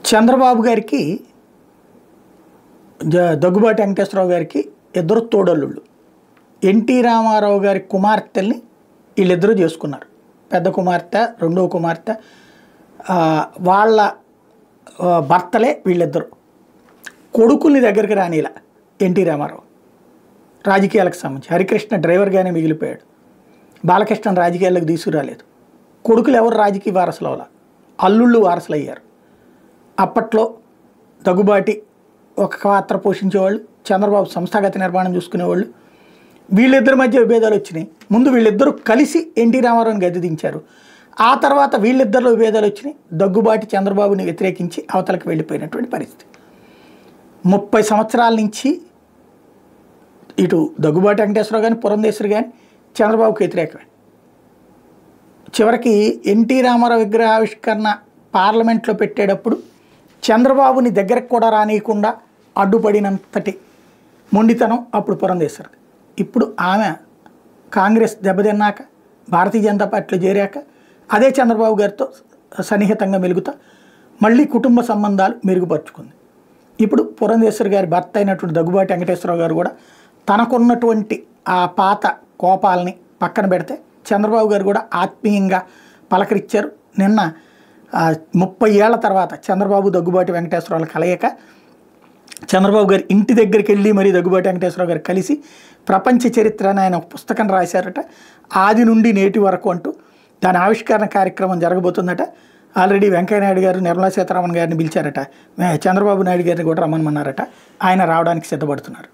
చంద్రబాబు గారికి దగ్గుబాటి వెంకటేశ్వరరావు గారికి ఇద్దరు తోడల్లుళ్ళు. ఎన్టీ రామారావు గారి కుమార్తెల్ని వీళ్ళిద్దరూ చేసుకున్నారు. పెద్ద కుమార్తె, రెండవ కుమార్తె, వాళ్ళ భర్తలే వీళ్ళిద్దరు. కొడుకుల్ని దగ్గరికి రానిలా ఎన్టీ రామారావు రాజకీయాలకు సంబంధించి. హరికృష్ణ డ్రైవర్గానే మిగిలిపోయాడు. బాలకృష్ణ రాజకీయాలకు తీసుకురాలేదు. కొడుకులు ఎవరు రాజకీయ వారసులు అవ్వాల, అల్లుళ్ళు వారసులు అయ్యారు. అప్పట్లో దగ్గుబాటి ఒక పాత్ర పోషించేవాళ్ళు, చంద్రబాబు సంస్థాగత నిర్మాణం చూసుకునేవాళ్ళు. వీళ్ళిద్దరి మధ్య విభేదాలు వచ్చినాయి. ముందు వీళ్ళిద్దరూ కలిసి ఎన్టీ రామారావుని గద్దె దించారు. ఆ తర్వాత వీళ్ళిద్దరిలో విభేదాలు వచ్చినాయి. దగ్గుబాటి చంద్రబాబుని వ్యతిరేకించి అవతలకు వెళ్ళిపోయినటువంటి పరిస్థితి. 30 సంవత్సరాల నుంచి ఇటు దగ్గుబాటి వెంకటేశ్వరరావు కానీ, పురంధేశ్వరి కానీ చంద్రబాబుకి వ్యతిరేకమే. చివరికి ఎన్టీ రామారావు విగ్రహావిష్కరణ పార్లమెంట్లో పెట్టేటప్పుడు చంద్రబాబుని దగ్గరకు కూడా రానియకుండా అడ్డుపడినంతటి మొండితనం అప్పుడు పురంధేశ్వరి. ఇప్పుడు ఆమె కాంగ్రెస్ దెబ్బతిన్నాక భారతీయ జనతా పార్టీలో చేరాక అదే చంద్రబాబు గారితో సన్నిహితంగా మెలుగుతా మళ్ళీ కుటుంబ సంబంధాలు మెరుగుపరుచుకుంది. ఇప్పుడు పురంధేశ్వరి గారి భర్త అయినటువంటి దగ్గుబాటి వెంకటేశ్వరరావు గారు కూడా తనకున్నటువంటి ఆ పాత కోపాలని పక్కన పెడితే చంద్రబాబు గారు కూడా ఆత్మీయంగా పలకరించారు. నిన్న 30 ఏళ్ల తర్వాత చంద్రబాబు దగ్గుబాటి వెంకటేశ్వరరావు కలయిక. చంద్రబాబు గారు ఇంటి దగ్గరికి వెళ్ళి మరీ దగ్గుబాటి వెంకటేశ్వరరావు గారు కలిసి ప్రపంచ చరిత్ర అని ఆయన ఒక పుస్తకం రాశారట. ఆది నుండి నేటి వరకు అంటూ దాని ఆవిష్కరణ కార్యక్రమం జరగబోతుందట. ఆల్రెడీ వెంకయ్యనాయుడు గారు నిర్మలా సీతారామన్ గారిని పిలిచారట. చంద్రబాబు నాయుడు గారిని కూడా రమ్మన్నారట. ఆయన రావడానికి సిద్ధపడుతున్నారు.